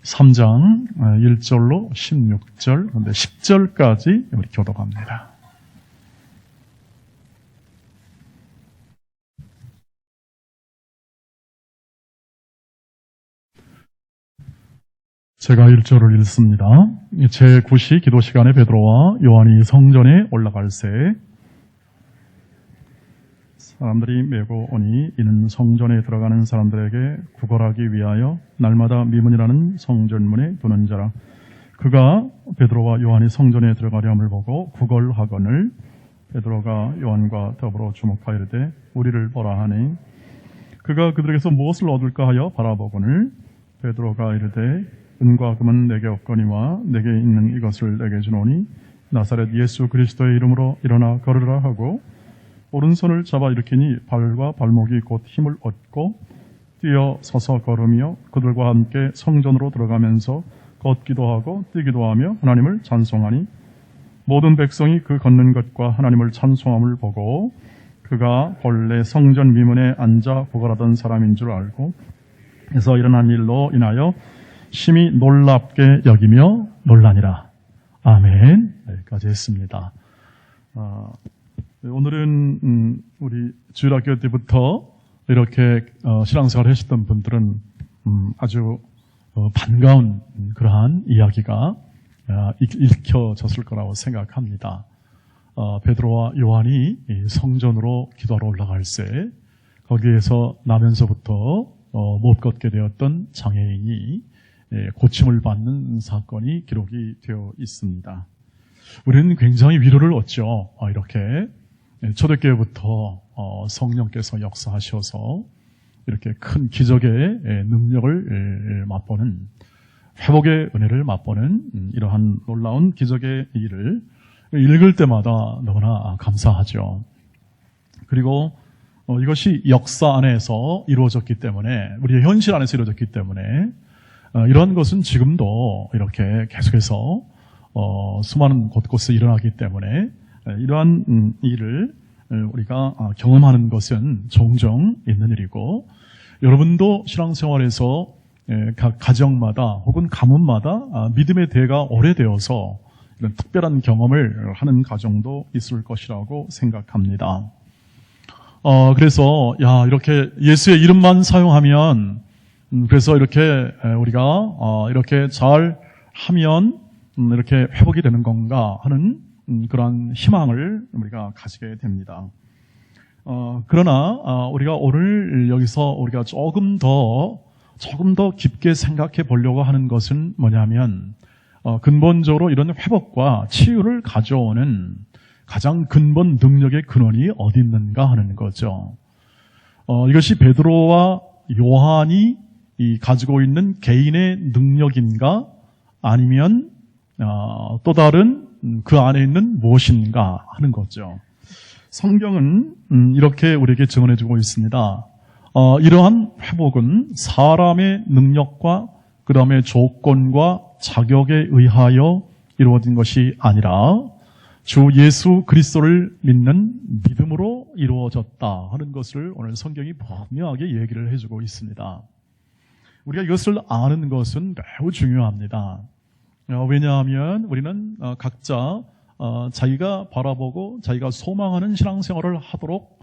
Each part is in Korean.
3장 1절로 16절, 그런데 10절까지 우리 교독합니다. 제가 1절을 읽습니다. 제9시 기도 시간에 베드로와 요한이 성전에 올라갈새 사람들이 메고 오니 이는 성전에 들어가는 사람들에게 구걸하기 위하여 날마다 미문이라는 성전문에 두는 자라. 그가 베드로와 요한이 성전에 들어가려 함을 보고 구걸하거늘 베드로가 요한과 더불어 주목하여 이르되 우리를 보라 하니 그가 그들에게서 무엇을 얻을까 하여 바라보거늘 베드로가 이르되 은과 금은 내게 없거니와 내게 있는 이것을 내게 주노니 나사렛 예수 그리스도의 이름으로 일어나 걸으라 하고 오른손을 잡아 일으키니 발과 발목이 곧 힘을 얻고 뛰어 서서 걸으며 그들과 함께 성전으로 들어가면서 걷기도 하고 뛰기도 하며 하나님을 찬송하니 모든 백성이 그 걷는 것과 하나님을 찬송함을 보고 그가 본래 성전 미문에 앉아 구걸하던 사람인 줄 알고 그래서 일어난 일로 인하여 심히 놀랍게 여기며 놀라니라. 아멘. 여기까지 했습니다. 오늘은 우리 주일학교 때부터 이렇게 신앙생활을 하셨던 분들은 아주 반가운 그러한 이야기가 읽혀졌을 거라고 생각합니다. 베드로와 요한이 성전으로 기도하러 올라갈새 거기에서 나면서부터 못 걷게 되었던 장애인이 고침을 받는 사건이 기록이 되어 있습니다. 우리는 굉장히 위로를 얻죠. 이렇게 초대교회부터 성령께서 역사하셔서 이렇게 큰 기적의 능력을 맛보는 회복의 은혜를 맛보는 이러한 놀라운 기적의 일을 읽을 때마다 너무나 감사하죠. 그리고 이것이 역사 안에서 이루어졌기 때문에 우리의 현실 안에서 이루어졌기 때문에 이런 것은 지금도 이렇게 계속해서 수많은 곳곳에 일어나기 때문에 이러한 일을 우리가 경험하는 것은 종종 있는 일이고 여러분도 신앙생활에서 각 가정마다 혹은 가문마다 믿음의 대가 오래되어서 이런 특별한 경험을 하는 가정도 있을 것이라고 생각합니다. 그래서 이렇게 예수의 이름만 사용하면 그래서 이렇게 우리가 이렇게 잘 하면 이렇게 회복이 되는 건가 하는 그런 희망을 우리가 가지게 됩니다. 그러나 우리가 오늘 여기서 우리가 조금 더 깊게 생각해 보려고 하는 것은 뭐냐면 근본적으로 이런 회복과 치유를 가져오는 가장 근본 능력의 근원이 어디 있는가 하는 거죠. 이것이 베드로와 요한이 가지고 있는 개인의 능력인가 아니면 또 다른 그 안에 있는 무엇인가 하는 거죠. 성경은 이렇게 우리에게 증언해주고 있습니다. 이러한 회복은 사람의 능력과 그 다음에 조건과 자격에 의하여 이루어진 것이 아니라 주 예수 그리스도를 믿는 믿음으로 이루어졌다 하는 것을 오늘 성경이 분명하게 얘기를 해주고 있습니다. 우리가 이것을 아는 것은 매우 중요합니다. 왜냐하면 우리는 각자 자기가 바라보고 자기가 소망하는 신앙생활을 하도록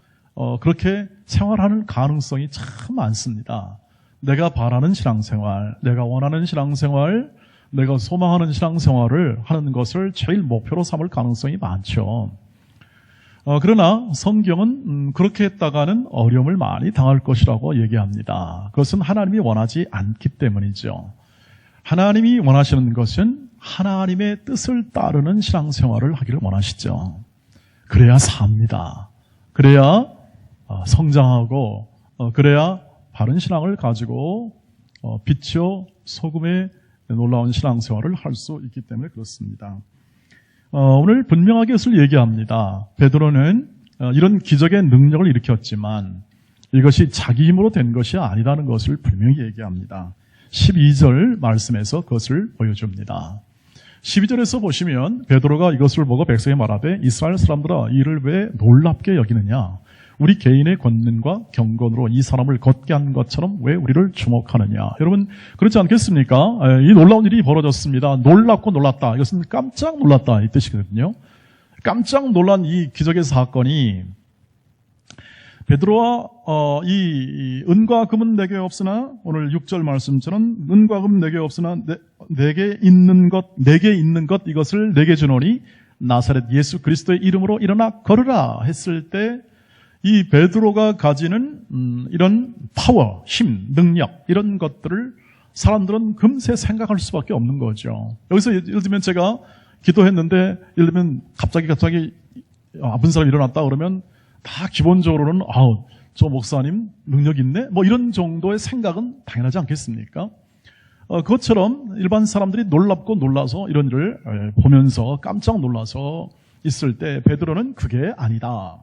그렇게 생활하는 가능성이 참 많습니다. 내가 바라는 신앙생활, 내가 원하는 신앙생활, 내가 소망하는 신앙생활을 하는 것을 제일 목표로 삼을 가능성이 많죠. 그러나 성경은 그렇게 했다가는 어려움을 많이 당할 것이라고 얘기합니다. 그것은 하나님이 원하지 않기 때문이죠. 하나님이 원하시는 것은 하나님의 뜻을 따르는 신앙생활을 하기를 원하시죠. 그래야 삽니다. 그래야 성장하고 그래야 바른 신앙을 가지고 빛이요 소금의 놀라운 신앙생활을 할 수 있기 때문에 그렇습니다. 오늘 분명하게 이것을 얘기합니다. 베드로는 이런 기적의 능력을 일으켰지만 이것이 자기 힘으로 된 것이 아니라는 것을 분명히 얘기합니다. 12절 말씀에서 그것을 보여줍니다. 12절에서 보시면 베드로가 이것을 보고 백성에 말하되 이스라엘 사람들아 이를 왜 놀랍게 여기느냐? 우리 개인의 권능과 경건으로 이 사람을 걷게 한 것처럼 왜 우리를 주목하느냐. 여러분 그렇지 않겠습니까? 이 놀라운 일이 벌어졌습니다. 놀랍고 놀랐다. 이것은 깜짝 놀랐다 이 뜻이거든요. 깜짝 놀란 이 기적의 사건이 베드로와 이 은과 금은 내게 없으나 오늘 6절 말씀처럼 은과 금 내게 없으나 내게 있는 것 이것을 내게 주노니 나사렛 예수 그리스도의 이름으로 일어나 걸으라 했을 때 이 베드로가 가지는 이런 파워, 힘, 능력 이런 것들을 사람들은 금세 생각할 수밖에 없는 거죠. 여기서 예를 들면 제가 기도했는데 예를 들면 갑자기 아픈 사람이 일어났다 그러면 다 기본적으로는 저 목사님 능력 있네? 뭐 이런 정도의 생각은 당연하지 않겠습니까? 그것처럼 일반 사람들이 놀랍고 놀라서 이런 일을 보면서 깜짝 놀라서 있을 때 베드로는 그게 아니다.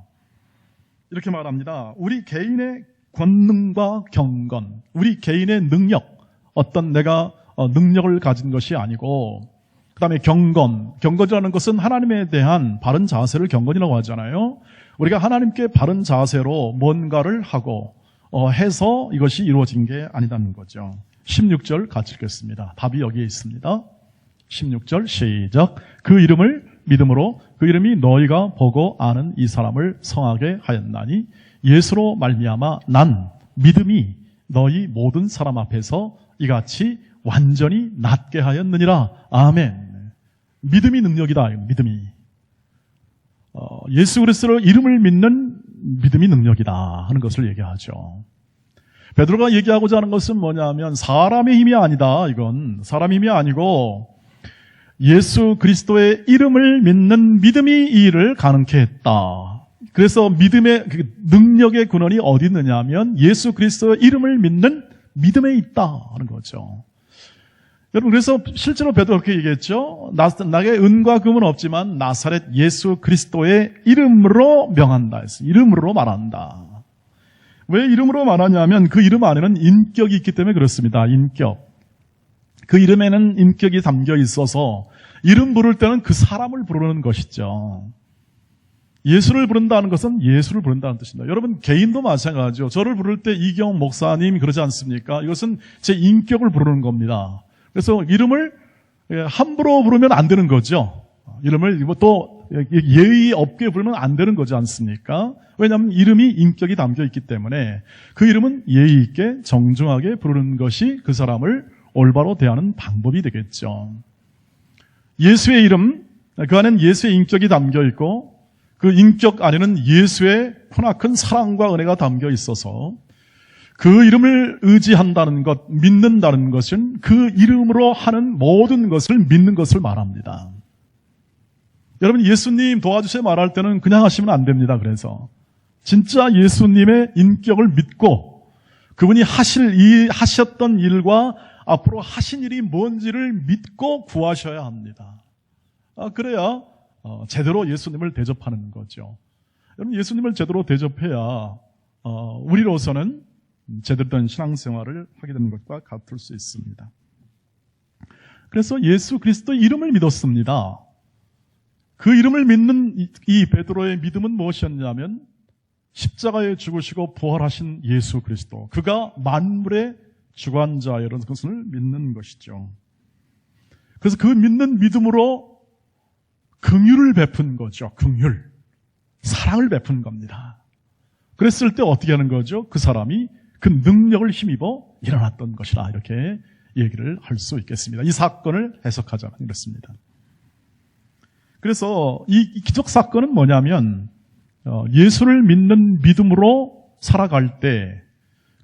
이렇게 말합니다. 우리 개인의 권능과 경건, 우리 개인의 능력, 어떤 내가 능력을 가진 것이 아니고 그 다음에 경건이라는 것은 하나님에 대한 바른 자세를 경건이라고 하잖아요. 우리가 하나님께 바른 자세로 뭔가를 하고 해서 이것이 이루어진 게 아니라는 거죠. 16절 같이 읽겠습니다. 답이 여기에 있습니다. 16절 시작. 그 이름을 믿음으로 그 이름이 너희가 보고 아는 이 사람을 성하게 하였나니 예수로 말미암아 난 믿음이 너희 모든 사람 앞에서 이같이 완전히 낫게 하였느니라. 아멘. 믿음이 능력이다. 믿음이. 예수 그리스도의 이름을 믿는 믿음이 능력이다 하는 것을 얘기하죠. 베드로가 얘기하고자 하는 것은 뭐냐면 사람의 힘이 아니다. 이건 사람의 힘이 아니고 예수 그리스도의 이름을 믿는 믿음이 이 일을 가능케 했다. 그래서 믿음의 능력의 근원이 어디 있느냐 하면 예수 그리스도의 이름을 믿는 믿음에 있다 하는 거죠. 여러분 그래서 실제로 베드로가 그렇게 얘기했죠. 나에게 은과 금은 없지만 나사렛 예수 그리스도의 이름으로 명한다 했어요. 이름으로 말한다. 왜 이름으로 말하냐면 그 이름 안에는 인격이 있기 때문에 그렇습니다. 인격. 그 이름에는 인격이 담겨 있어서 이름 부를 때는 그 사람을 부르는 것이죠. 예수를 부른다는 것은 예수를 부른다는 뜻입니다. 여러분 개인도 마찬가지죠. 저를 부를 때 이경 목사님 그러지 않습니까? 이것은 제 인격을 부르는 겁니다. 그래서 이름을 함부로 부르면 안 되는 거죠. 이름을 또 예의 없게 부르면 안 되는 거지 않습니까? 왜냐하면 이름이 인격이 담겨 있기 때문에 그 이름은 예의 있게 정중하게 부르는 것이 그 사람을 올바로 대하는 방법이 되겠죠. 예수의 이름, 그 안에는 예수의 인격이 담겨 있고 그 인격 안에는 예수의 크나큰 사랑과 은혜가 담겨 있어서 그 이름을 의지한다는 것, 믿는다는 것은 그 이름으로 하는 모든 것을 믿는 것을 말합니다. 여러분 예수님 도와주세요 말할 때는 그냥 하시면 안 됩니다. 그래서 진짜 예수님의 인격을 믿고 그분이 하셨던 일과 앞으로 하신 일이 뭔지를 믿고 구하셔야 합니다. 그래야 제대로 예수님을 대접하는 거죠. 여러분 예수님을 제대로 대접해야 우리로서는 제대로 된 신앙생활을 하게 되는 것과 같을 수 있습니다. 그래서 예수 그리스도의 이름을 믿었습니다. 그 이름을 믿는 이 베드로의 믿음은 무엇이었냐면 십자가에 죽으시고 부활하신 예수 그리스도, 그가 만물의 주관자라는 것을 믿는 것이죠. 그래서 그 믿는 믿음으로 긍휼을 베푼 거죠. 긍휼, 사랑을 베푼 겁니다. 그랬을 때 어떻게 하는 거죠? 그 사람이 그 능력을 힘입어 일어났던 것이라 이렇게 얘기를 할 수 있겠습니다. 이 사건을 해석하자면 이렇습니다. 그래서 이 기적 사건은 뭐냐면 예수를 믿는 믿음으로 살아갈 때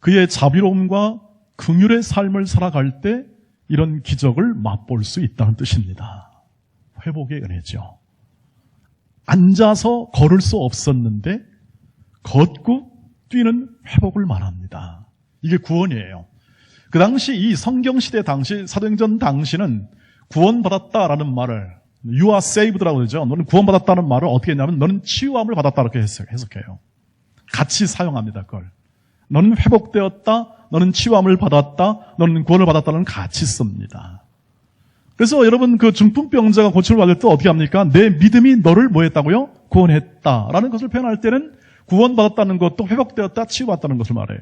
그의 자비로움과 긍휼의 삶을 살아갈 때 이런 기적을 맛볼 수 있다는 뜻입니다. 회복의 은혜죠. 앉아서 걸을 수 없었는데 걷고 뛰는 회복을 말합니다. 이게 구원이에요. 그 당시 이 성경시대 당시 사도행전 당시는 구원받았다라는 말을 You are saved라고 그러죠. 너는 구원받았다는 말을 어떻게 했냐면 너는 치유함을 받았다 이렇게 해석해요. 같이 사용합니다. 그걸. 너는 회복되었다. 너는 치유함을 받았다. 너는 구원을 받았다는 같이 씁니다. 그래서 여러분 그 중풍병자가 고침을 받을 때 어떻게 합니까? 내 믿음이 너를 뭐 했다고요? 구원했다라는 것을 표현할 때는 구원받았다는 것도 회복되었다, 치유받았다는 것을 말해요.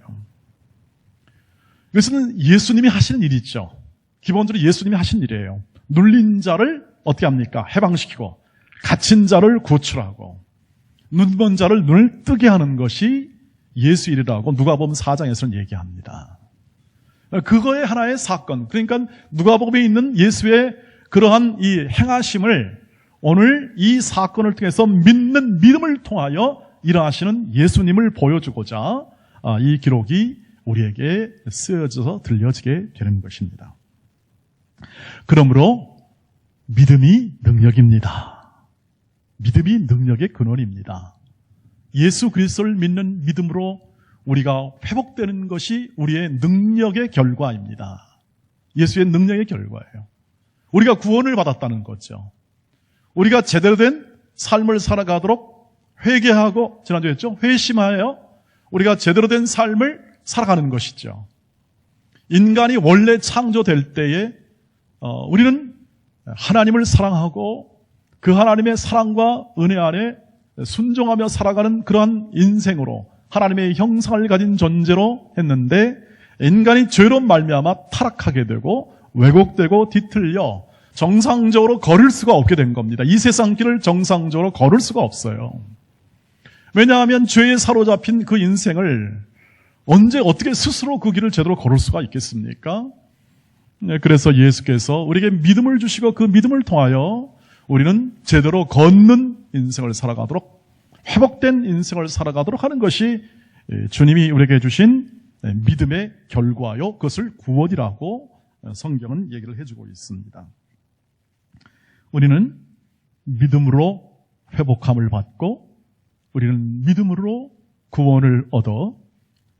이것은 예수님이 하시는 일이죠. 기본적으로 예수님이 하신 일이에요. 눌린 자를 어떻게 합니까? 해방시키고, 갇힌 자를 구출하고, 눈먼 자를 눈을 뜨게 하는 것이 예수 일이라고 누가복음 4장에서는 얘기합니다. 그거의 하나의 사건, 그러니까 누가복음에 있는 예수의 그러한 이 행하심을 오늘 이 사건을 통해서 믿는 믿음을 통하여 일하시는 예수님을 보여주고자 이 기록이 우리에게 쓰여져서 들려지게 되는 것입니다. 그러므로 믿음이 능력입니다. 믿음이 능력의 근원입니다. 예수 그리스도를 믿는 믿음으로 우리가 회복되는 것이 우리의 능력의 결과입니다. 예수의 능력의 결과예요. 우리가 구원을 받았다는 거죠. 우리가 제대로 된 삶을 살아가도록 회개하고, 지난주에 했죠? 회심하여 우리가 제대로 된 삶을 살아가는 것이죠. 인간이 원래 창조될 때에 우리는 하나님을 사랑하고 그 하나님의 사랑과 은혜 안에 순종하며 살아가는 그러한 인생으로 하나님의 형상을 가진 존재로 했는데, 인간이 죄로 말미암아 타락하게 되고 왜곡되고 뒤틀려 정상적으로 걸을 수가 없게 된 겁니다. 이 세상 길을 정상적으로 걸을 수가 없어요. 왜냐하면 죄에 사로잡힌 그 인생을 언제 어떻게 스스로 그 길을 제대로 걸을 수가 있겠습니까? 네, 그래서 예수께서 우리에게 믿음을 주시고 그 믿음을 통하여 우리는 제대로 걷는 인생을 살아가도록, 회복된 인생을 살아가도록 하는 것이 주님이 우리에게 주신 믿음의 결과요, 그것을 구원이라고 성경은 얘기를 해주고 있습니다. 우리는 믿음으로 회복함을 받고, 우리는 믿음으로 구원을 얻어,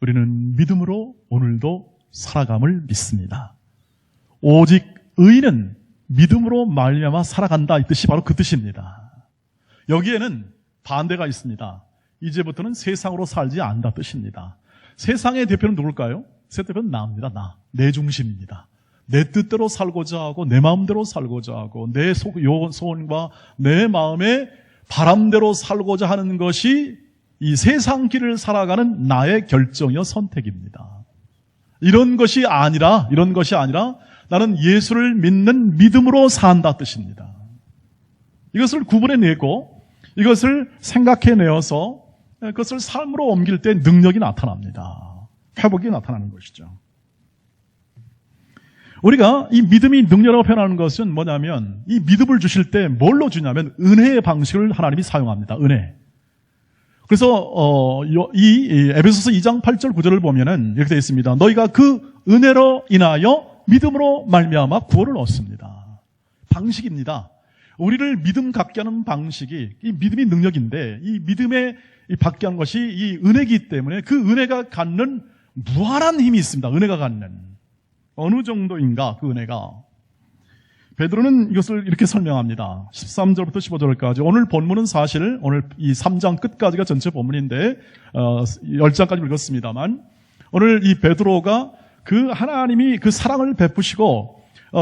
우리는 믿음으로 오늘도 살아감을 믿습니다. 오직 의인은 믿음으로 말미암아 살아간다, 이 뜻이 바로 그 뜻입니다. 여기에는 반대가 있습니다. 이제부터는 세상으로 살지 않는다 뜻입니다. 세상의 대표는 누굴까요? 세 대표는 나입니다. 내 중심입니다. 내 뜻대로 살고자 하고 내 마음대로 살고자 하고 내 소원과 내 마음의 바람대로 살고자 하는 것이 이 세상 길을 살아가는 나의 결정이요 선택입니다. 이런 것이 아니라 나는 예수를 믿는 믿음으로 산다 뜻입니다. 이것을 구분해내고 이것을 생각해내어서 그것을 삶으로 옮길 때 능력이 나타납니다. 회복이 나타나는 것이죠. 우리가 이 믿음이 능력이라고 표현하는 것은 뭐냐면, 이 믿음을 주실 때 뭘로 주냐면 은혜의 방식을 하나님이 사용합니다. 은혜. 그래서 이 에베소서 2장 8절 9절을 보면은 이렇게 되어 있습니다. 너희가 그 은혜로 인하여 믿음으로 말미암아 구원을 얻습니다. 방식입니다. 우리를 믿음 갖게 하는 방식이 이 믿음이 능력인데, 이 믿음에 받게 하는 것이 이 은혜이기 때문에 그 은혜가 갖는 무한한 힘이 있습니다. 은혜가 갖는. 어느 정도인가 그 은혜가. 베드로는 이것을 이렇게 설명합니다. 13절부터 15절까지. 오늘 본문은 사실 오늘 이 3장 끝까지가 전체 본문인데 10장까지 읽었습니다만, 오늘 이 베드로가 그 하나님이 그 사랑을 베푸시고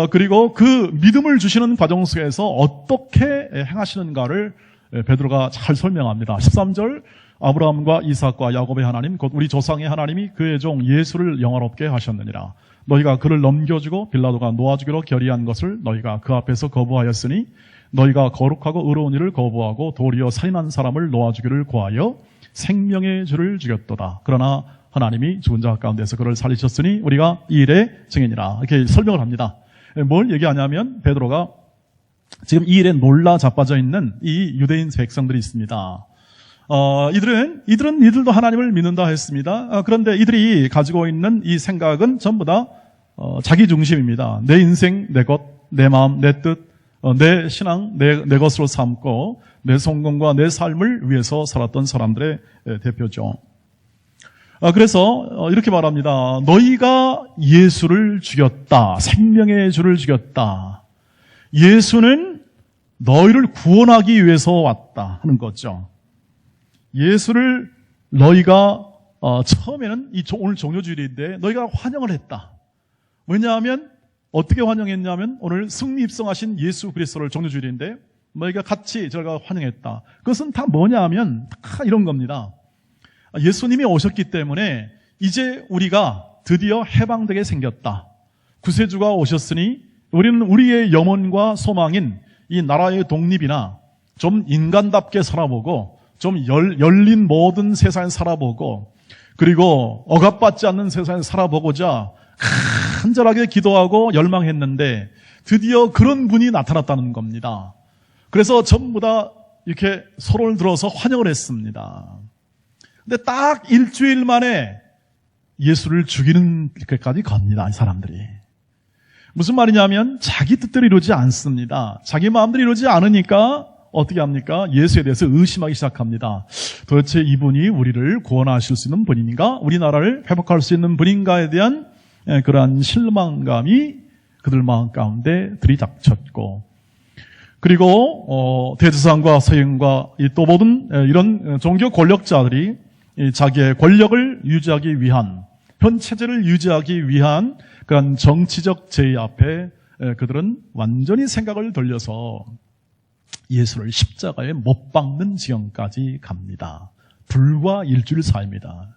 그리고 그 믿음을 주시는 과정 속에서 어떻게 행하시는가를 베드로가 잘 설명합니다. 13절, 아브라함과 이삭과 야곱의 하나님 곧 우리 조상의 하나님이 그의 종 예수를 영화롭게 하셨느니라. 너희가 그를 넘겨주고 빌라도가 놓아주기로 결의한 것을 너희가 그 앞에서 거부하였으니 너희가 거룩하고 의로운 일을 거부하고 도리어 살인한 사람을 놓아주기를 구하여 생명의 주를 죽였도다. 그러나 하나님이 죽은 자 가운데서 그를 살리셨으니 우리가 이 일의 증인이라. 이렇게 설명을 합니다. 뭘 얘기하냐면, 베드로가 지금 이 일에 놀라 자빠져 있는 이 유대인 백성들이 있습니다. 이들도 하나님을 믿는다 했습니다. 그런데 이들이 가지고 있는 이 생각은 전부 다 자기 중심입니다. 내 인생, 내 것, 내 마음, 내 뜻, 내 신앙, 내 것으로 삼고 내 성공과 내 삶을 위해서 살았던 사람들의 대표죠. 그래서 이렇게 말합니다. 너희가 예수를 죽였다. 생명의 주를 죽였다. 예수는 너희를 구원하기 위해서 왔다 하는 거죠. 예수를 너희가 처음에는 오늘 종료주일인데 너희가 환영을 했다. 왜냐하면 어떻게 환영했냐면, 오늘 승리 입성하신 예수 그리스도를 종료주일인데 너희가 같이 저희가 환영했다. 그것은 다 뭐냐 하면 다 이런 겁니다. 예수님이 오셨기 때문에 이제 우리가 드디어 해방되게 생겼다. 구세주가 오셨으니 우리는 우리의 염원과 소망인 이 나라의 독립이나 좀 인간답게 살아보고 좀 열린 모든 세상에 살아보고 그리고 억압받지 않는 세상에 살아보고자 간절하게 기도하고 열망했는데 드디어 그런 분이 나타났다는 겁니다. 그래서 전부 다 이렇게 서로를 들어서 환영을 했습니다. 근데 딱 일주일 만에 예수를 죽이는 것까지 갑니다. 이 사람들이. 무슨 말이냐면 자기 뜻대로 이루지 않습니다. 자기 마음대로 이루지 않으니까 어떻게 합니까? 예수에 대해서 의심하기 시작합니다. 도대체 이분이 우리를 구원하실 수 있는 분인가? 우리나라를 회복할 수 있는 분인가에 대한 그러한 실망감이 그들 마음 가운데 들이닥쳤고 그리고 대제사장과 서기관과 또 모든 이런 종교 권력자들이 자기의 권력을 유지하기 위한 현 체제를 유지하기 위한 그런 정치적 제의 앞에 그들은 완전히 생각을 돌려서 예수를 십자가에 못 박는 지경까지 갑니다. 불과 일주일 사이입니다.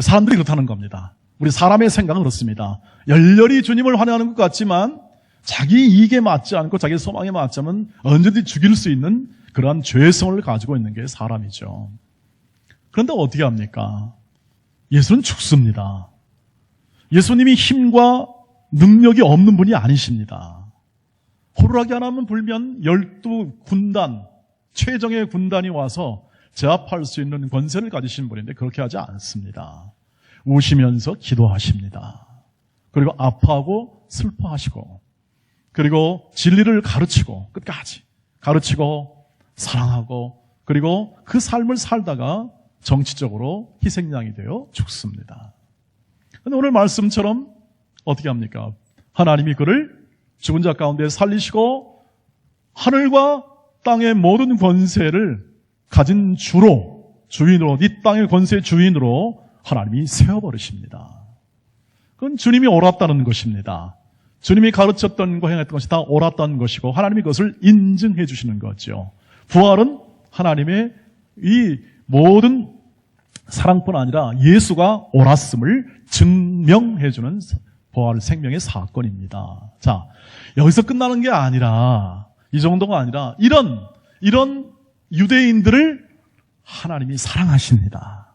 사람들이 그렇다는 겁니다. 우리 사람의 생각은 그렇습니다. 열렬히 주님을 환영하는 것 같지만 자기 이익에 맞지 않고 자기 소망에 맞지 않으면 언제든지 죽일 수 있는 그러한 죄성을 가지고 있는 게 사람이죠. 그런데 어떻게 합니까? 예수는 죽습니다. 예수님이 힘과 능력이 없는 분이 아니십니다. 호루라기 하나만 불면 12군단, 최정의 군단이 와서 제압할 수 있는 권세를 가지신 분인데 그렇게 하지 않습니다. 우시면서 기도하십니다. 그리고 아파하고 슬퍼하시고 그리고 진리를 가르치고 끝까지 가르치고 사랑하고 그리고 그 삶을 살다가 정치적으로 희생양이 되어 죽습니다. 그런데 오늘 말씀처럼 어떻게 합니까? 하나님이 그를 죽은 자 가운데 살리시고 하늘과 땅의 모든 권세를 가진 주인으로 이 땅의 권세의 주인으로 하나님이 세워버리십니다. 그건 주님이 옳았다는 것입니다. 주님이 가르쳤던 거 행했던 것이 다 옳았다는 것이고 하나님이 그것을 인증해 주시는 거죠. 부활은 하나님의 이 모든 사랑뿐 아니라 예수가 옳았음을 증명해 주는 부활 생명의 사건입니다. 자, 여기서 끝나는 게 아니라 이 정도가 아니라 이런 유대인들을 하나님이 사랑하십니다.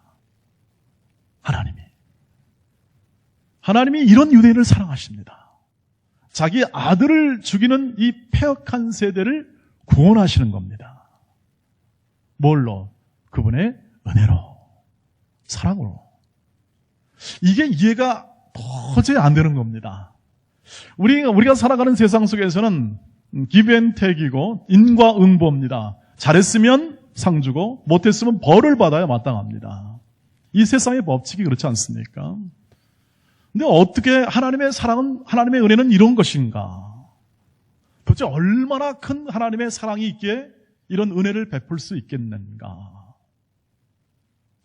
하나님이 이런 유대인을 사랑하십니다. 자기 아들을 죽이는 이 폐역한 세대를 구원하시는 겁니다. 뭘로? 그분의 은혜로, 사랑으로. 이게 이해가 도저히 안 되는 겁니다. 우리가 살아가는 세상 속에서는 기브앤테이크이고 인과응보입니다. 잘했으면 상 주고 못했으면 벌을 받아야 마땅합니다. 이 세상의 법칙이 그렇지 않습니까? 근데 어떻게 하나님의 사랑은, 하나님의 은혜는 이런 것인가? 도대체 얼마나 큰 하나님의 사랑이 있기에 이런 은혜를 베풀 수 있겠는가?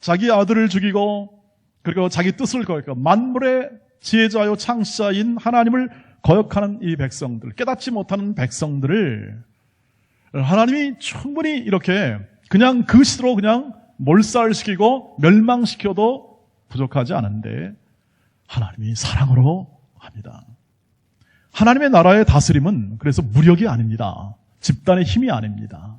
자기 아들을 죽이고 그리고 자기 뜻을 거역하고 만물의 지혜자요 창시자인 하나님을 거역하는 이 백성들, 깨닫지 못하는 백성들을 하나님이 충분히 이렇게 그냥 그 시대로 그냥 몰살시키고 멸망시켜도 부족하지 않은데 하나님이 사랑으로 합니다. 하나님의 나라의 다스림은 그래서 무력이 아닙니다. 집단의 힘이 아닙니다.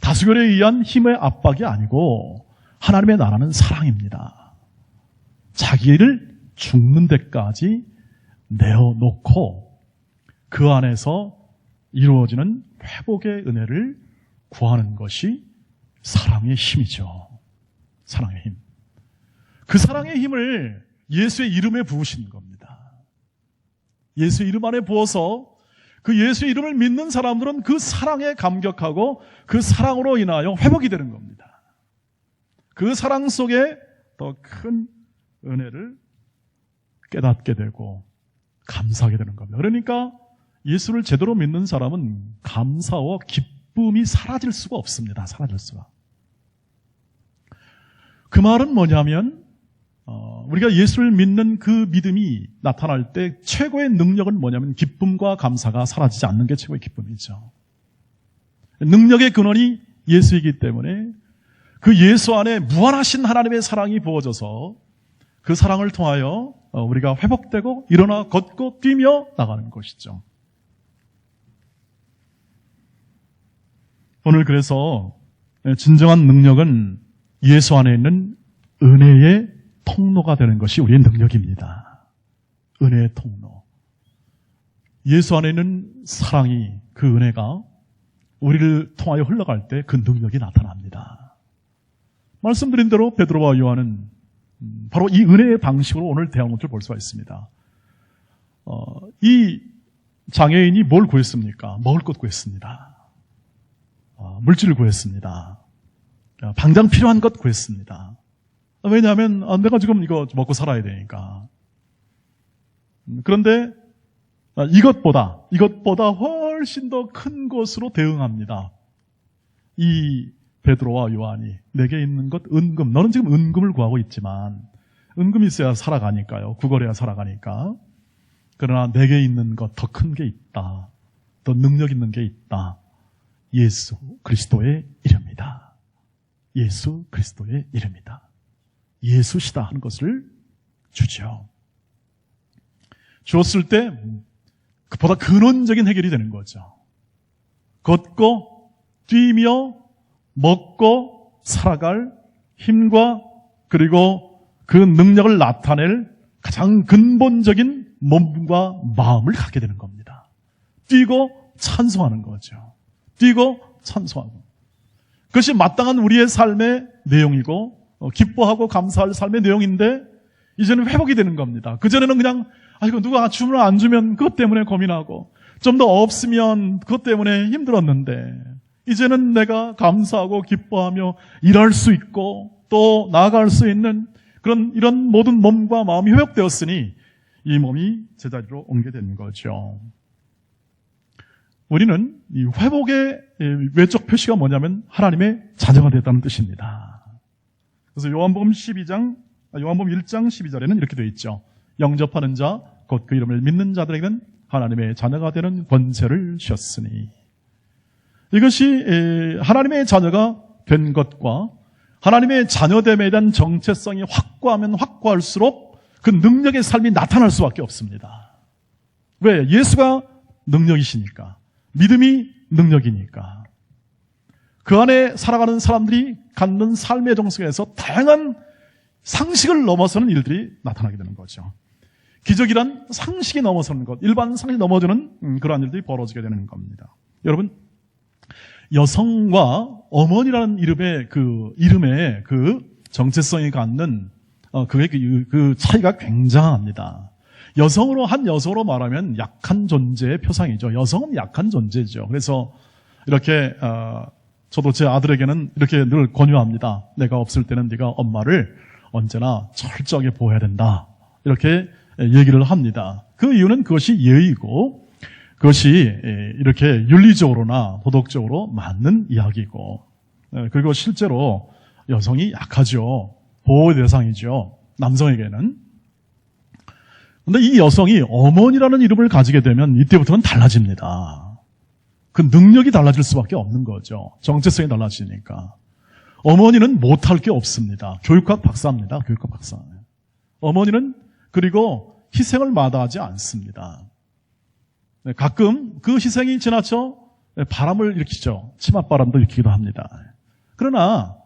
다수결에 의한 힘의 압박이 아니고 하나님의 나라는 사랑입니다. 자기를 죽는 데까지 내어놓고 그 안에서 이루어지는 회복의 은혜를 구하는 것이 사랑의 힘이죠. 사랑의 힘. 그 사랑의 힘을 예수의 이름에 부으신 겁니다. 예수의 이름 안에 부어서 그 예수의 이름을 믿는 사람들은 그 사랑에 감격하고 그 사랑으로 인하여 회복이 되는 겁니다. 그 사랑 속에 더 큰 은혜를 깨닫게 되고 감사하게 되는 겁니다. 그러니까 예수를 제대로 믿는 사람은 감사와 기쁨이 사라질 수가 없습니다. 사라질 수가. 그 말은 뭐냐면 우리가 예수를 믿는 그 믿음이 나타날 때 최고의 능력은 뭐냐면 기쁨과 감사가 사라지지 않는 게 최고의 기쁨이죠. 능력의 근원이 예수이기 때문에 그 예수 안에 무한하신 하나님의 사랑이 부어져서 그 사랑을 통하여 우리가 회복되고 일어나 걷고 뛰며 나가는 것이죠. 오늘 그래서 진정한 능력은 예수 안에 있는 은혜의 통로가 되는 것이 우리의 능력입니다. 은혜의 통로. 예수 안에 있는 사랑이, 그 은혜가 우리를 통하여 흘러갈 때 그 능력이 나타납니다. 말씀드린 대로 베드로와 요한은 바로 이 은혜의 방식으로 오늘 대한 것을 볼 수가 있습니다. 이 장애인이 뭘 구했습니까? 먹을 것 구했습니다. 물질을 구했습니다. 당장 필요한 것 구했습니다. 왜냐하면 내가 지금 이거 먹고 살아야 되니까. 그런데 이것보다 훨씬 더 큰 것으로 대응합니다. 이 베드로와 요한이 내게 있는 것 은금, 너는 지금 은금을 구하고 있지만 은금이 있어야 살아가니까요. 구걸해야 살아가니까. 그러나 내게 있는 것 더 큰 게 있다. 더 능력 있는 게 있다. 예수 그리스도의 이름이다. 예수 그리스도의 이름이다. 예수시다 하는 것을 주죠. 주었을 때 그보다 근원적인 해결이 되는 거죠. 걷고 뛰며 먹고 살아갈 힘과 그리고 그 능력을 나타낼 가장 근본적인 몸과 마음을 갖게 되는 겁니다. 뛰고 찬송하는 거죠. 뛰고 찬송하고. 그것이 마땅한 우리의 삶의 내용이고 기뻐하고 감사할 삶의 내용인데 이제는 회복이 되는 겁니다. 그전에는 그냥 이거 누가 주면 안 주면 그것 때문에 고민하고 좀 더 없으면 그것 때문에 힘들었는데 이제는 내가 감사하고 기뻐하며 일할 수 있고 또 나아갈 수 있는 이런 모든 몸과 마음이 회복되었으니 이 몸이 제자리로 옮게 된 거죠. 우리는 이 회복의 외적 표시가 뭐냐면 하나님의 자녀가 됐다는 뜻입니다. 그래서 요한복음 1장 12절에는 이렇게 되어 있죠. 영접하는 자, 곧 그 이름을 믿는 자들에게는 하나님의 자녀가 되는 권세를 주셨으니. 이것이 하나님의 자녀가 된 것과 하나님의 자녀됨에 대한 정체성이 확고하면 확고할수록 그 능력의 삶이 나타날 수밖에 없습니다. 왜? 예수가 능력이시니까. 믿음이 능력이니까. 그 안에 살아가는 사람들이 갖는 삶의 정성에서 다양한 상식을 넘어서는 일들이 나타나게 되는 거죠. 기적이란 상식이 넘어서는 것, 일반 상식이 넘어지는 그러한 일들이 벌어지게 되는 겁니다. 여러분, 여성과 어머니라는 이름의 그 정체성이 갖는 그 차이가 굉장합니다. 한 여성으로 말하면 약한 존재의 표상이죠. 여성은 약한 존재죠. 그래서 이렇게 저도 제 아들에게는 이렇게 늘 권유합니다. 내가 없을 때는 네가 엄마를 언제나 철저하게 보호해야 된다. 이렇게 얘기를 합니다. 그 이유는 그것이 예의고 그것이 이렇게 윤리적으로나 도덕적으로 맞는 이야기고 그리고 실제로 여성이 약하죠. 보호의 대상이죠. 남성에게는. 그런데 이 여성이 어머니라는 이름을 가지게 되면 이때부터는 달라집니다. 그 능력이 달라질 수밖에 없는 거죠. 정체성이 달라지니까. 어머니는 못할 게 없습니다. 교육학 박사입니다. 교육학 박사. 어머니는 그리고 희생을 마다하지 않습니다. 가끔 그 희생이 지나쳐 바람을 일으키죠. 치맛바람도 일으키기도 합니다. 그러나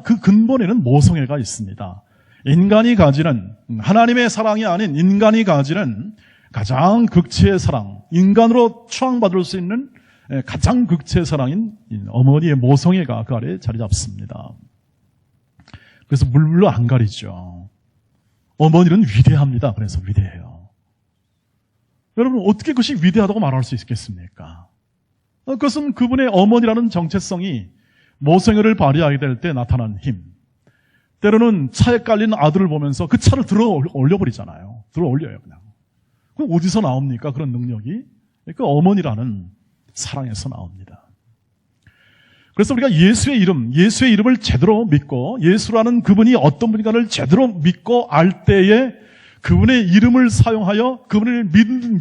그 근본에는 모성애가 있습니다. 인간이 가지는 하나님의 사랑이 아닌 인간이 가지는 가장 극치의 사랑, 인간으로 추앙받을 수 있는 가장 극치의 사랑인 어머니의 모성애가 그 아래에 자리 잡습니다. 그래서 물로 안 가리죠. 어머니는 위대합니다. 그래서 위대해요. 여러분 어떻게 그것이 위대하다고 말할 수 있겠습니까? 그것은 그분의 어머니라는 정체성이 모성애를 발휘하게 될 때 나타난 힘. 때로는 차에 깔린 아들을 보면서 그 차를 들어 올려버리잖아요. 들어 올려요 그냥. 그럼 어디서 나옵니까? 그런 능력이? 그 어머니라는 사랑에서 나옵니다. 그래서 우리가 예수의 이름을 제대로 믿고 예수라는 그분이 어떤 분인가를 제대로 믿고 알 때에 그분의 이름을 사용하여 그분을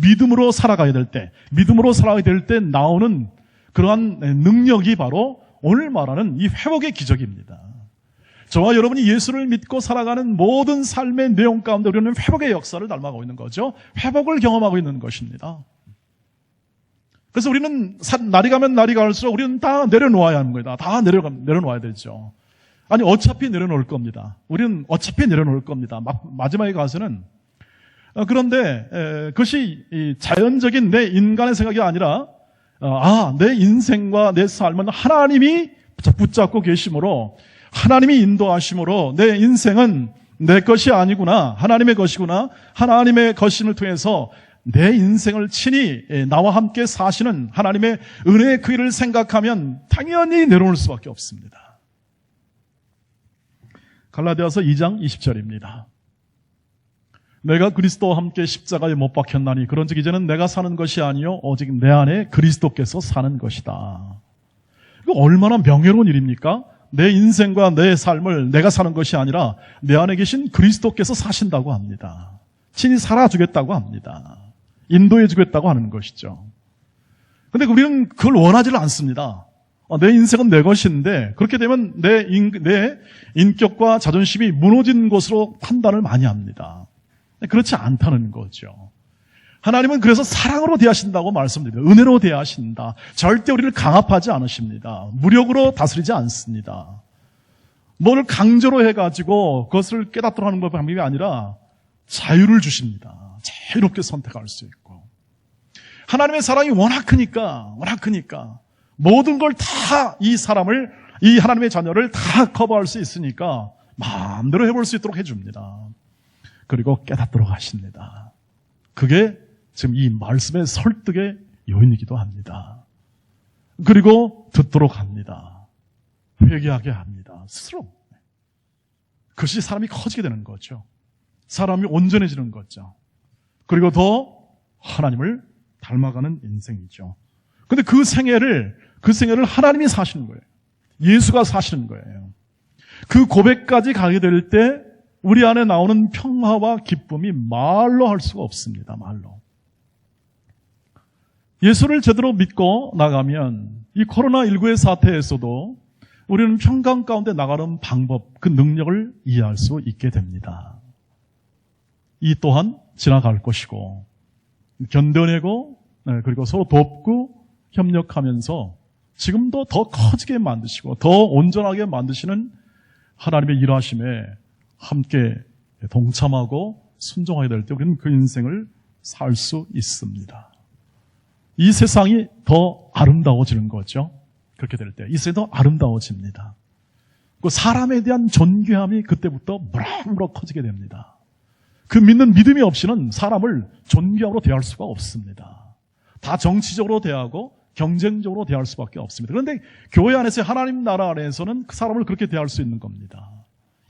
믿음으로 살아가야 될 때 나오는 그러한 능력이 바로 오늘 말하는 이 회복의 기적입니다. 저와 여러분이 예수를 믿고 살아가는 모든 삶의 내용 가운데 우리는 회복의 역사를 닮아가고 있는 거죠. 회복을 경험하고 있는 것입니다. 그래서 우리는 날이 가면 날이 갈수록 우리는 다 내려놓아야 하는 거다. 다 내려놓아야 되죠. 아니 어차피 내려놓을 겁니다. 우리는 어차피 내려놓을 겁니다. 마지막에 가서는 그런데 그것이 자연적인 내 인간의 생각이 아니라 내 인생과 내 삶은 하나님이 붙잡고 계심으로 하나님이 인도하심으로 내 인생은 내 것이 아니구나. 하나님의 것이구나. 하나님의 것임을 통해서 내 인생을 친히 나와 함께 사시는 하나님의 은혜의 크기를 생각하면 당연히 내려놓을 수밖에 없습니다. 갈라디아서 2장 20절입니다. 내가 그리스도와 함께 십자가에 못 박혔나니 그런즉 이제는 내가 사는 것이 아니요 오직 내 안에 그리스도께서 사는 것이다. 이거 얼마나 명예로운 일입니까? 내 인생과 내 삶을 내가 사는 것이 아니라 내 안에 계신 그리스도께서 사신다고 합니다. 친히 살아주겠다고 합니다. 인도해 주겠다고 하는 것이죠. 그런데 우리는 그걸 원하지를 않습니다. 내 인생은 내 것인데 그렇게 되면 내 인격과 자존심이 무너진 것으로 판단을 많이 합니다. 그렇지 않다는 거죠. 하나님은 그래서 사랑으로 대하신다고 말씀드립니다. 은혜로 대하신다. 절대 우리를 강압하지 않으십니다. 무력으로 다스리지 않습니다. 뭐를 강제로 해가지고 그것을 깨닫도록 하는 방법이 아니라 자유를 주십니다. 자유롭게 선택할 수 있고. 하나님의 사랑이 워낙 크니까 모든 걸 다 이 하나님의 자녀를 다 커버할 수 있으니까 마음대로 해볼 수 있도록 해줍니다. 그리고 깨닫도록 하십니다. 그게 지금 이 말씀의 설득의 요인이기도 합니다. 그리고 듣도록 합니다. 회개하게 합니다. 스스로. 그것이 사람이 커지게 되는 거죠. 사람이 온전해지는 거죠. 그리고 더 하나님을 닮아가는 인생이죠. 그런데 그 생애를 하나님이 사시는 거예요. 예수가 사시는 거예요. 그 고백까지 가게 될 때 우리 안에 나오는 평화와 기쁨이 말로 할 수가 없습니다. 말로. 예수를 제대로 믿고 나가면 이 코로나19의 사태에서도 우리는 평강 가운데 나가는 방법, 그 능력을 이해할 수 있게 됩니다. 이 또한 지나갈 것이고 견뎌내고 그리고 서로 돕고 협력하면서 지금도 더 커지게 만드시고 더 온전하게 만드시는 하나님의 일하심에 함께 동참하고 순종하게 될 때 우리는 그 인생을 살 수 있습니다. 이 세상이 더 아름다워지는 거죠. 그렇게 될 때 이 세상이 더 아름다워집니다. 그 사람에 대한 존귀함이 그때부터 무럭무럭 커지게 됩니다. 그 믿는 믿음이 없이는 사람을 존귀함으로 대할 수가 없습니다. 다 정치적으로 대하고 경쟁적으로 대할 수밖에 없습니다. 그런데 교회 안에서 하나님 나라 안에서는 그 사람을 그렇게 대할 수 있는 겁니다.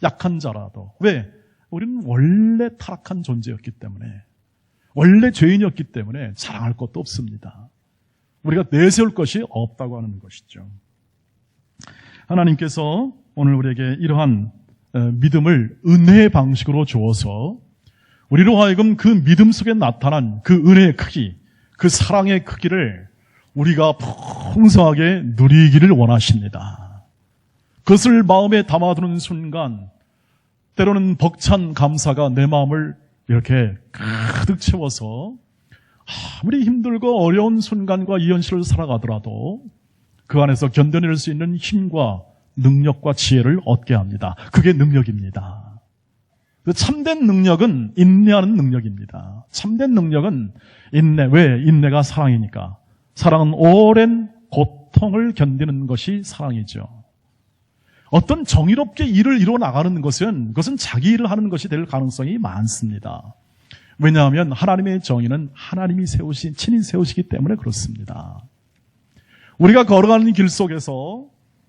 약한 자라도. 왜? 우리는 원래 타락한 존재였기 때문에, 원래 죄인이었기 때문에 자랑할 것도 없습니다. 우리가 내세울 것이 없다고 하는 것이죠. 하나님께서 오늘 우리에게 이러한 믿음을 은혜의 방식으로 주어서 우리로 하여금 그 믿음 속에 나타난 그 은혜의 크기, 그 사랑의 크기를 우리가 풍성하게 누리기를 원하십니다. 그것을 마음에 담아두는 순간 때로는 벅찬 감사가 내 마음을 이렇게 가득 채워서 아무리 힘들고 어려운 순간과 이 현실을 살아가더라도 그 안에서 견뎌낼 수 있는 힘과 능력과 지혜를 얻게 합니다. 그게 능력입니다. 참된 능력은 인내하는 능력입니다. 참된 능력은 인내. 왜? 인내가 사랑이니까. 사랑은 오랜 고통을 견디는 것이 사랑이죠. 어떤 정의롭게 일을 이루어 나가는 그것은 자기 일을 하는 것이 될 가능성이 많습니다. 왜냐하면 하나님의 정의는 하나님이 친히 세우시기 때문에 그렇습니다. 우리가 걸어가는 길 속에서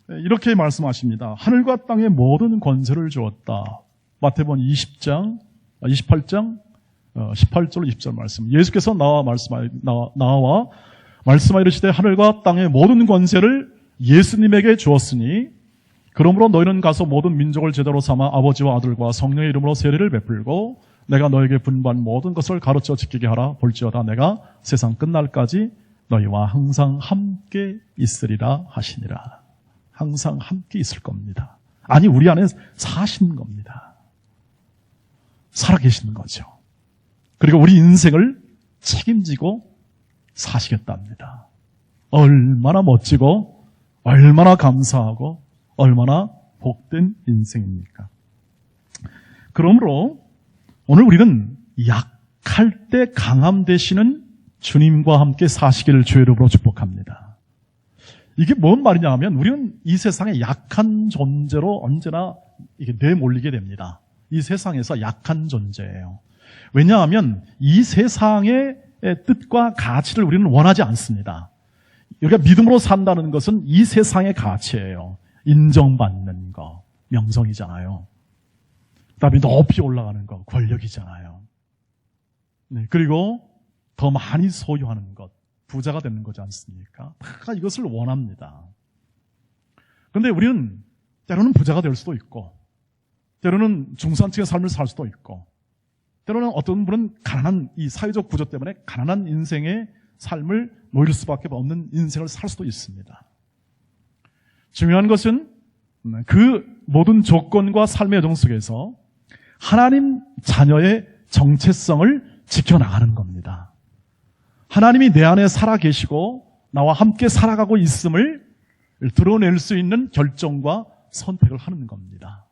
이렇게 말씀하십니다. 하늘과 땅의 모든 권세를 주었다. 마태복음 28장 18절 20절 말씀. 예수께서 나와 말씀하여 이르시되 하늘과 땅의 모든 권세를 예수님에게 주었으니 그러므로 너희는 가서 모든 민족을 제대로 삼아 아버지와 아들과 성령의 이름으로 세례를 베풀고 내가 너에게 분부한 모든 것을 가르쳐 지키게 하라. 볼지어다 내가 세상 끝날까지 너희와 항상 함께 있으리라 하시니라. 항상 함께 있을 겁니다. 아니, 우리 안에 사시는 겁니다. 살아계시는 거죠. 그리고 우리 인생을 책임지고 사시겠답니다. 얼마나 멋지고 얼마나 감사하고 얼마나 복된 인생입니까? 그러므로 오늘 우리는 약할 때 강함 되시는 주님과 함께 사시기를 주의 이름으로 축복합니다. 이게 뭔 말이냐 하면 우리는 이 세상에 약한 존재로 언제나 이게 내몰리게 됩니다. 이 세상에서 약한 존재예요. 왜냐하면 이 세상의 뜻과 가치를 우리는 원하지 않습니다. 우리가 믿음으로 산다는 것은 이 세상의 가치예요. 인정받는 거, 명성이잖아요. 그다음에 높이 올라가는 거, 권력이잖아요. 네, 그리고 더 많이 소유하는 것, 부자가 되는 거지 않습니까? 다 이것을 원합니다. 그런데 우리는 때로는 부자가 될 수도 있고, 때로는 중산층의 삶을 살 수도 있고, 때로는 어떤 분은 가난한 이 사회적 구조 때문에 가난한 인생의 삶을 놓일 수밖에 없는 인생을 살 수도 있습니다. 중요한 것은 그 모든 조건과 삶의 여정 속에서 하나님 자녀의 정체성을 지켜나가는 겁니다. 하나님이 내 안에 살아계시고 나와 함께 살아가고 있음을 드러낼 수 있는 결정과 선택을 하는 겁니다.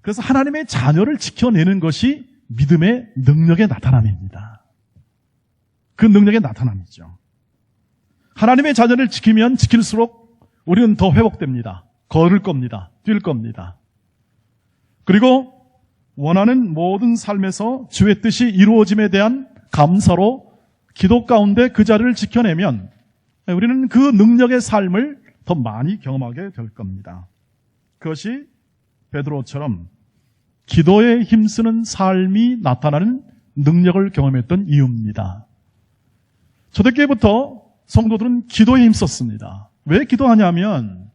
그래서 하나님의 자녀를 지켜내는 것이 믿음의 능력의 나타남입니다. 그 능력의 나타남이죠. 하나님의 자녀를 지키면 지킬수록 우리는 더 회복됩니다. 걸을 겁니다. 뛸 겁니다. 그리고 원하는 모든 삶에서 주의 뜻이 이루어짐에 대한 감사로 기도 가운데 그 자리를 지켜내면 우리는 그 능력의 삶을 더 많이 경험하게 될 겁니다. 그것이 베드로처럼 기도에 힘쓰는 삶이 나타나는 능력을 경험했던 이유입니다. 초대교회부터 성도들은 기도에 힘썼습니다. 왜 기도하냐면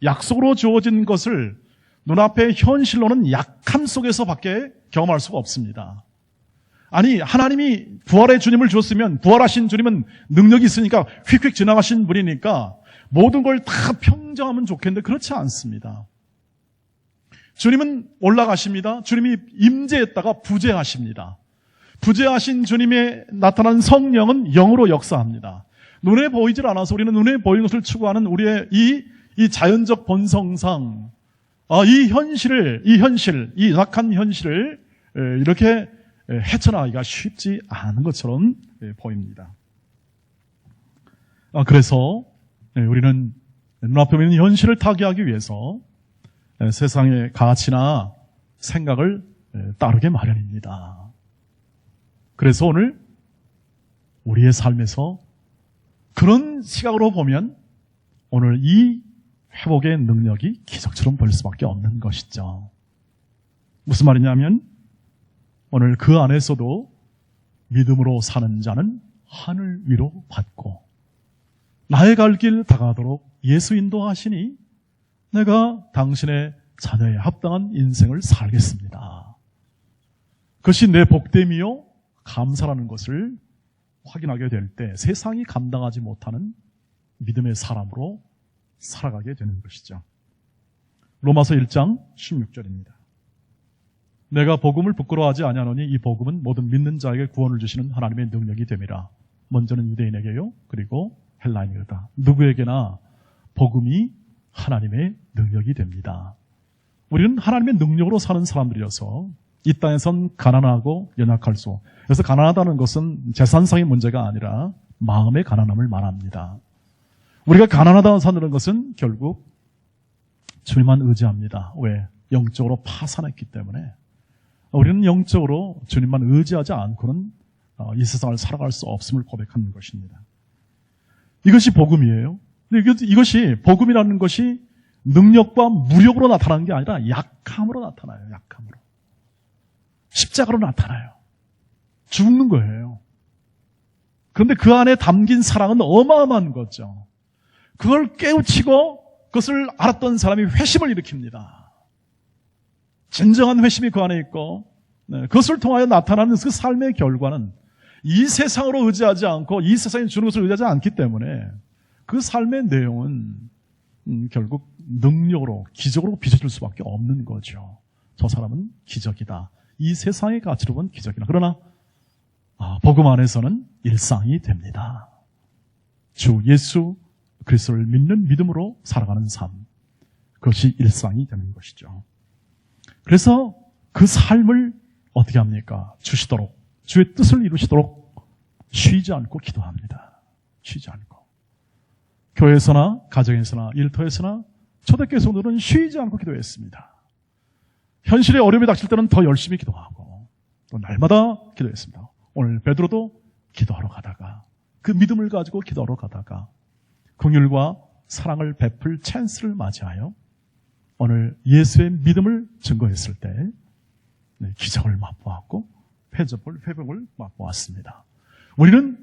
약속으로 주어진 것을 눈앞의 현실로는 약함 속에서밖에 경험할 수가 없습니다. 아니, 하나님이 부활의 주님을 주었으면 부활하신 주님은 능력이 있으니까 휙휙 지나가신 분이니까 모든 걸 다 평정하면 좋겠는데 그렇지 않습니다. 주님은 올라가십니다. 주님이 임재했다가 부재하십니다. 부재하신 주님의 나타난 성령은 영으로 역사합니다. 눈에 보이질 않아서 우리는 눈에 보이는 것을 추구하는 우리의 이 자연적 본성상 이 약한 현실을 이렇게 헤쳐나가기가 쉽지 않은 것처럼 보입니다. 그래서 우리는 눈앞에 있는 현실을 타개하기 위해서 세상의 가치나 생각을 따르게 마련입니다. 그래서 오늘 우리의 삶에서 그런 시각으로 보면 오늘 이 회복의 능력이 기적처럼 보일 수밖에 없는 것이죠. 무슨 말이냐면 오늘 그 안에서도 믿음으로 사는 자는 하늘 위로 받고 나의 갈 길 다가도록 예수 인도하시니 내가 당신의 자녀에 합당한 인생을 살겠습니다. 그것이 내 복됨이요 감사라는 것을 확인하게 될 때 세상이 감당하지 못하는 믿음의 사람으로 살아가게 되는 것이죠. 로마서 1장 16절입니다. 내가 복음을 부끄러워하지 아니하노니 이 복음은 모든 믿는 자에게 구원을 주시는 하나님의 능력이 됨이라. 먼저는 유대인에게요, 그리고 헬라인에게다. 누구에게나 복음이 하나님의 능력이 됩니다. 우리는 하나님의 능력으로 사는 사람들이어서 이 땅에선 가난하고 연약할 수. 그래서 가난하다는 것은 재산상의 문제가 아니라 마음의 가난함을 말합니다. 우리가 가난하다고 사는 것은 결국 주님만 의지합니다. 왜? 영적으로 파산했기 때문에. 우리는 영적으로 주님만 의지하지 않고는 이 세상을 살아갈 수 없음을 고백하는 것입니다. 이것이 복음이에요. 이것이 복음이라는 것이 능력과 무력으로 나타나는 게 아니라 약함으로 나타나요. 약함으로. 십자가로 나타나요. 죽는 거예요. 그런데 그 안에 담긴 사랑은 어마어마한 거죠. 그걸 깨우치고 그것을 알았던 사람이 회심을 일으킵니다. 진정한 회심이 그 안에 있고 그것을 통하여 나타나는 그 삶의 결과는 이 세상으로 의지하지 않고 이 세상에 주는 것을 의지하지 않기 때문에 그 삶의 내용은 결국 능력으로, 기적으로 빚어줄 수밖에 없는 거죠. 저 사람은 기적이다. 이 세상의 가치로 본 기적이다. 그러나 복음 안에서는 일상이 됩니다. 주 예수 그리스도를 믿는 믿음으로 살아가는 삶, 그것이 일상이 되는 것이죠. 그래서 그 삶을 어떻게 합니까? 주시도록, 주의 뜻을 이루시도록 쉬지 않고 기도합니다. 쉬지 않고. 교회에서나 가정에서나 일터에서나 초대교회 오늘은 쉬지 않고 기도했습니다. 현실의 어려움이 닥칠 때는 더 열심히 기도하고 또 날마다 기도했습니다. 오늘 베드로도 기도하러 가다가 그 믿음을 가지고 기도하러 가다가 긍휼과 사랑을 베풀 찬스를 맞이하여 오늘 예수의 믿음을 증거했을 때 기적을 맛보았고 회복을 맛보았습니다. 우리는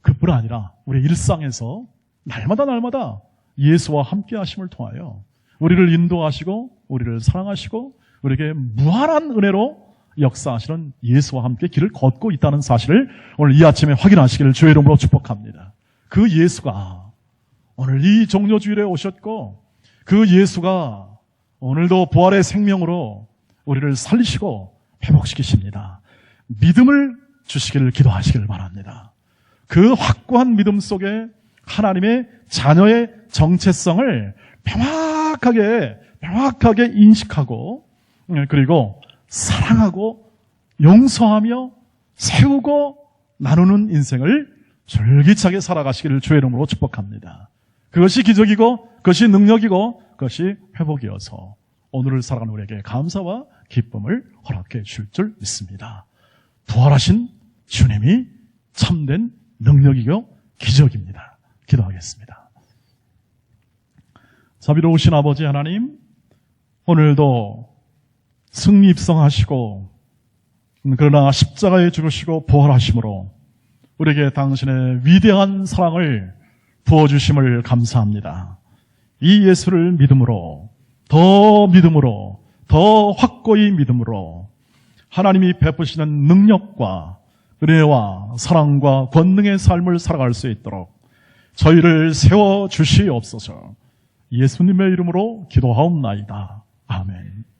그뿐 아니라 우리 일상에서 날마다 예수와 함께 하심을 통하여 우리를 인도하시고 우리를 사랑하시고 우리에게 무한한 은혜로 역사하시는 예수와 함께 길을 걷고 있다는 사실을 오늘 이 아침에 확인하시기를 주의 이름으로 축복합니다. 그 예수가 오늘 이 종료주일에 오셨고 그 예수가 오늘도 부활의 생명으로 우리를 살리시고 회복시키십니다. 믿음을 주시기를 기도하시기를 바랍니다. 그 확고한 믿음 속에 하나님의 자녀의 정체성을 명확하게 인식하고 그리고 사랑하고 용서하며 세우고 나누는 인생을 줄기차게 살아가시기를 주의 이름으로 축복합니다. 그것이 기적이고 그것이 능력이고 그것이 회복이어서 오늘을 살아가는 우리에게 감사와 기쁨을 허락해 줄 줄 믿습니다. 부활하신 주님이 참된 능력이고 기적입니다. 기도하겠습니다. 자비로우신 아버지 하나님, 오늘도 승리 입성하시고 그러나 십자가에 죽으시고 부활하심으로 우리에게 당신의 위대한 사랑을 부어주심을 감사합니다. 이 예수를 믿음으로 더 확고히 믿음으로 하나님이 베푸시는 능력과 은혜와 사랑과 권능의 삶을 살아갈 수 있도록 저희를 세워주시옵소서. 예수님의 이름으로 기도하옵나이다. 아멘.